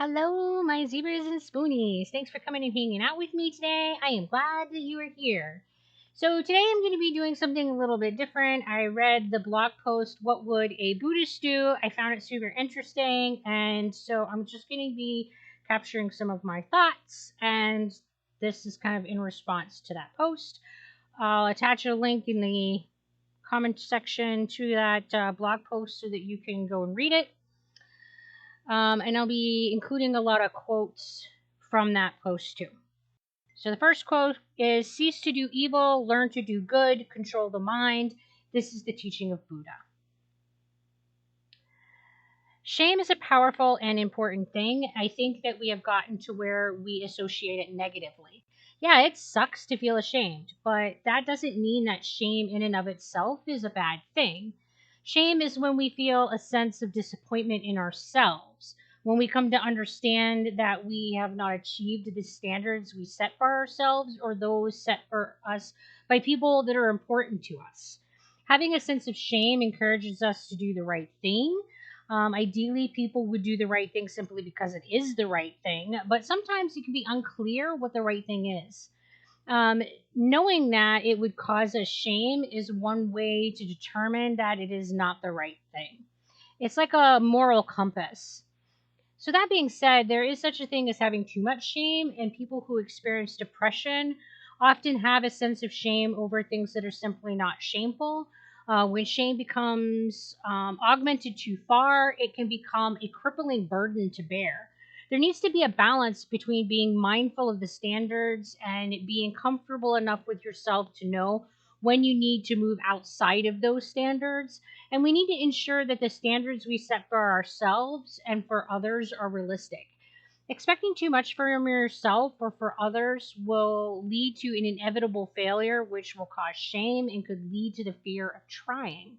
Hello, my zebras and spoonies. Thanks for coming and hanging out with me today. I am glad that you are here. So, today I'm going to be doing something a little bit different. I read the blog post, What Would a Buddhist Do? I found it super interesting, and so I'm just going to be capturing some of my thoughts, and this is kind of in response to that post. I'll attach a link in the comment section to that blog post so that you can go and read it. And I'll be including a lot of quotes from that post too. So the first quote is cease to do evil, learn to do good, control the mind. This is the teaching of Buddha. Shame is a powerful and important thing. I think that we have gotten to where we associate it negatively. Yeah, it sucks to feel ashamed, but that doesn't mean that shame in and of itself is a bad thing. Shame is when we feel a sense of disappointment in ourselves, when we come to understand that we have not achieved the standards we set for ourselves or those set for us by people that are important to us. Having a sense of shame encourages us to do the right thing. Ideally, people would do the right thing simply because it is the right thing, but sometimes it can be unclear what the right thing is. Um, Knowing that it would cause us shame is one way to determine that it is not the right thing. It's like a moral compass. So, that being said, there is such a thing as having too much shame, and people who experience depression often have a sense of shame over things that are simply not shameful. When shame becomes augmented too far, it can become a crippling burden to bear. There needs to be a balance between being mindful of the standards and being comfortable enough with yourself to know when you need to move outside of those standards, and we need to ensure that the standards we set for ourselves and for others are realistic. Expecting too much from yourself or for others will lead to an inevitable failure, which will cause shame and could lead to the fear of trying.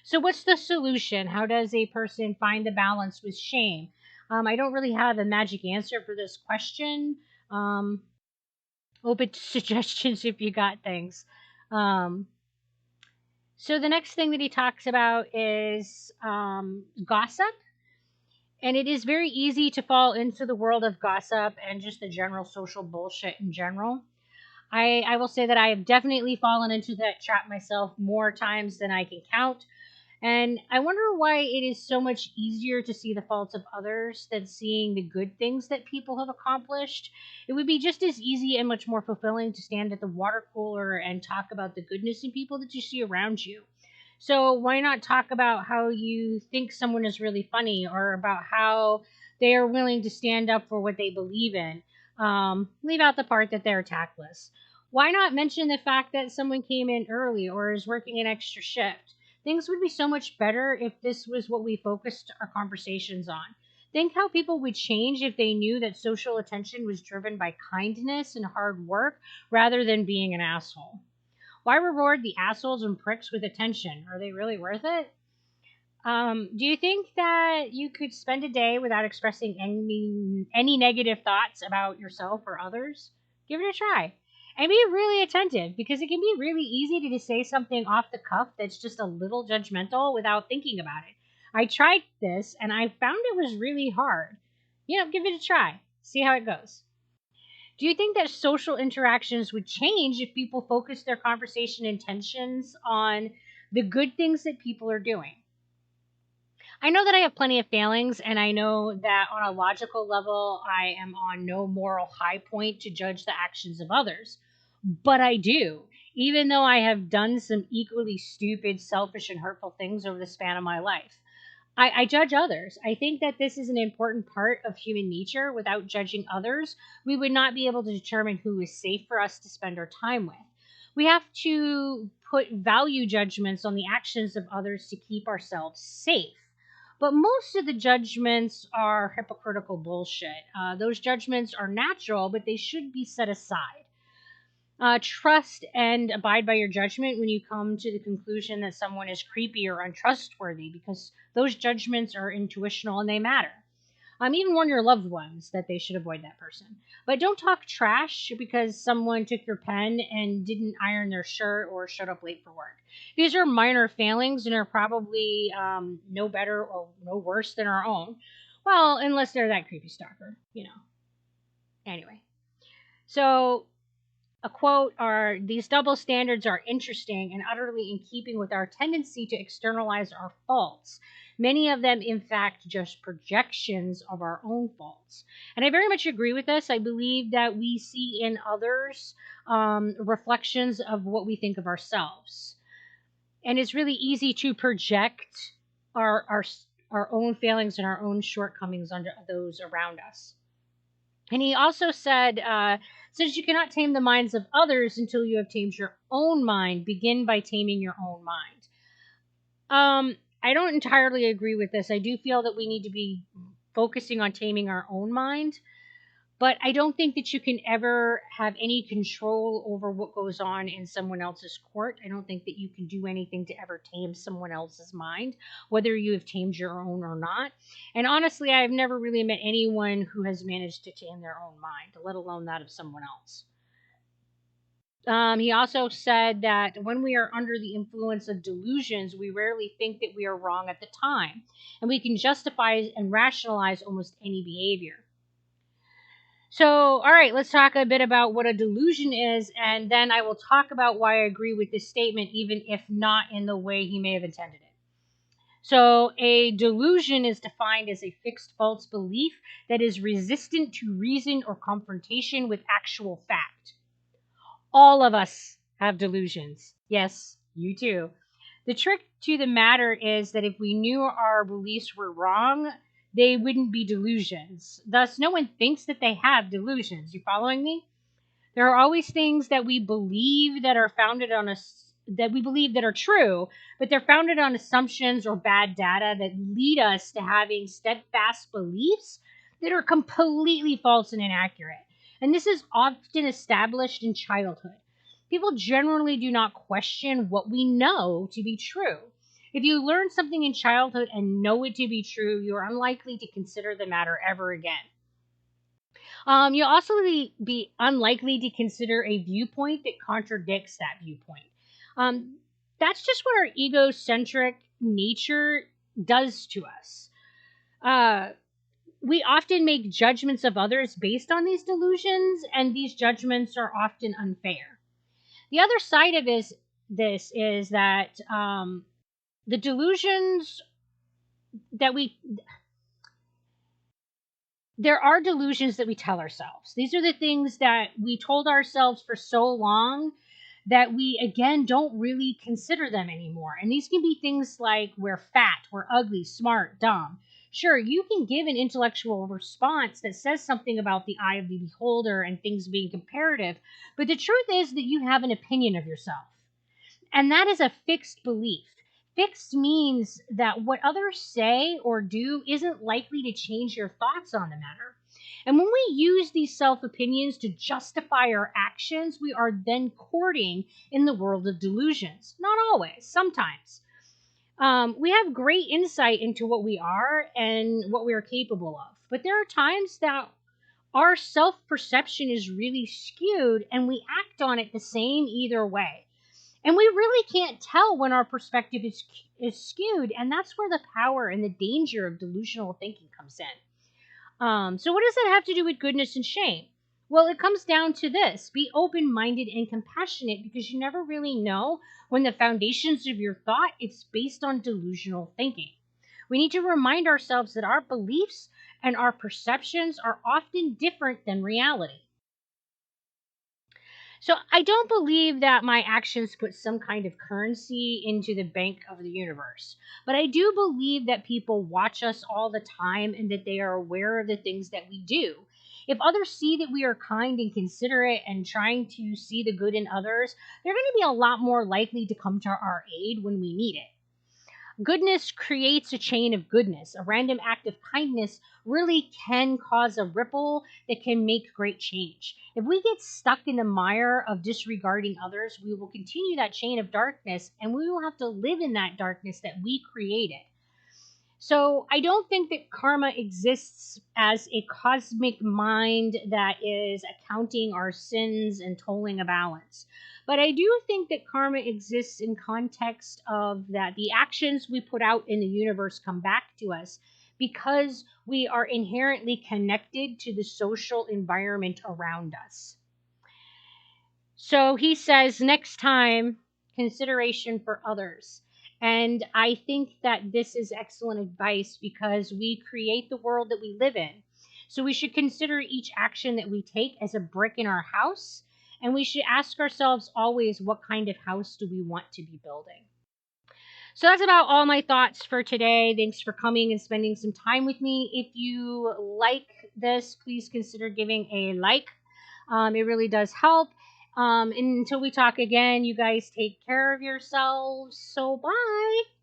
So, what's the solution? How does a person find the balance with shame? I don't really have a magic answer for this question. Um, Open to suggestions if you got things. Um, so the next thing that he talks about is gossip. And it is very easy to fall into the world of gossip and just the general social bullshit in general. I will say that I have definitely fallen into that trap myself more times than I can count. And I wonder why it is so much easier to see the faults of others than seeing the good things that people have accomplished. It would be just as easy and much more fulfilling to stand at the water cooler and talk about the goodness in people that you see around you. So why not talk about how you think someone is really funny or about how they are willing to stand up for what they believe in? Leave out the part that they're tactless. Why not mention the fact that someone came in early or is working an extra shift? Things would be so much better if this was what we focused our conversations on. Think how people would change if they knew that social attention was driven by kindness and hard work rather than being an asshole. Why reward the assholes and pricks with attention? Are they really worth it? Do you think that you could spend a day without expressing any negative thoughts about yourself or others? Give it a try. And be really attentive because it can be really easy to just say something off the cuff that's just a little judgmental without thinking about it. I tried this and I found it was really hard. Give it a try. See how it goes. Do you think that social interactions would change if people focused their conversation intentions on the good things that people are doing? I know that I have plenty of failings, and I know that on a logical level, I am on no moral high point to judge the actions of others. But I do, even though I have done some equally stupid, selfish, and hurtful things over the span of my life. I judge others. I think that this is an important part of human nature. Without judging others, we would not be able to determine who is safe for us to spend our time with. We have to put value judgments on the actions of others to keep ourselves safe. But most of the judgments are hypocritical bullshit. Those judgments are natural, but they should be set aside. Trust and abide by your judgment when you come to the conclusion that someone is creepy or untrustworthy, because those judgments are intuitional and they matter. Even warn your loved ones that they should avoid that person. But don't talk trash because someone took your pen and didn't iron their shirt or showed up late for work. These are minor failings and are probably no better or no worse than our own. Well, unless they're that creepy stalker. Anyway, so a quote are these double standards are interesting and utterly in keeping with our tendency to externalize our faults. Many of them, in fact, just projections of our own faults. And I very much agree with this. I believe that we see in others reflections of what we think of ourselves. And it's really easy to project our, our, our own failings and our own shortcomings onto those around us. And he also said, since you cannot tame the minds of others until you have tamed your own mind, begin by taming your own mind. I don't entirely agree with this. I do feel that we need to be focusing on taming our own mind, but I don't think that you can ever have any control over what goes on in someone else's court. I don't think that you can do anything to ever tame someone else's mind, whether you have tamed your own or not. And honestly, I've never really met anyone who has managed to tame their own mind, let alone that of someone else. He also said that when we are under the influence of delusions, we rarely think that we are wrong at the time, and we can justify and rationalize almost any behavior. So, all right, let's talk a bit about what a delusion is, and then I will talk about why I agree with this statement, even if not in the way he may have intended it. So, a delusion is defined as a fixed false belief that is resistant to reason or confrontation with actual fact. All of us have delusions. Yes, you too. The trick to the matter is that if we knew our beliefs were wrong, they wouldn't be delusions. Thus, no one thinks that they have delusions. You following me? There are always things that we believe that are founded on that we believe that are true, but they're founded on assumptions or bad data that lead us to having steadfast beliefs that are completely false and inaccurate. And this is often established in childhood. People generally do not question what we know to be true. If you learn something in childhood and know it to be true, you are unlikely to consider the matter ever again. You'll also be unlikely to consider a viewpoint that contradicts that viewpoint. Um, that's just what our egocentric nature does to us. Uh, we often make judgments of others based on these delusions, and these judgments are often unfair. The other side of this is that the delusions that we there are delusions that we tell ourselves. These are the things that we told ourselves for so long that we, again, don't really consider them anymore. And these can be things like we're fat, we're ugly, smart, dumb. Sure, you can give an intellectual response that says something about the eye of the beholder and things being comparative, but the truth is that you have an opinion of yourself. And that is a fixed belief. Fixed means that what others say or do isn't likely to change your thoughts on the matter. And when we use these self opinions to justify our actions, we are then courting in the world of delusions. Not always, sometimes. We have great insight into what we are and what we are capable of. But there are times that our self perception is really skewed and we act on it the same either way. And we really can't tell when our perspective is skewed, and that's where the power and the danger of delusional thinking comes in. So, what does that have to do with goodness and shame? Well, it comes down to this: be open minded and compassionate because you never really know when the foundations of your thought it's based on delusional thinking. We need to remind ourselves that our beliefs and our perceptions are often different than reality. So I don't believe that my actions put some kind of currency into the bank of the universe. But I do believe that people watch us all the time and that they are aware of the things that we do. If others see that we are kind and considerate and trying to see the good in others, they're going to be a lot more likely to come to our aid when we need it. Goodness creates a chain of goodness. A random act of kindness really can cause a ripple that can make great change. If we get stuck in the mire of disregarding others, we will continue that chain of darkness and we will have to live in that darkness that we created. So I don't think that karma exists as a cosmic mind that is accounting our sins and tolling a balance. But I do think that karma exists in context of that the actions we put out in the universe come back to us because we are inherently connected to the social environment around us. So he says, next time, consideration for others. And I think that this is excellent advice because we create the world that we live in. So we should consider each action that we take as a brick in our house. And we should ask ourselves always, what kind of house do we want to be building? So that's about all my thoughts for today. Thanks for coming and spending some time with me. If you like this, please consider giving a like. It really does help. And until we talk again, you guys take care of yourselves. So bye.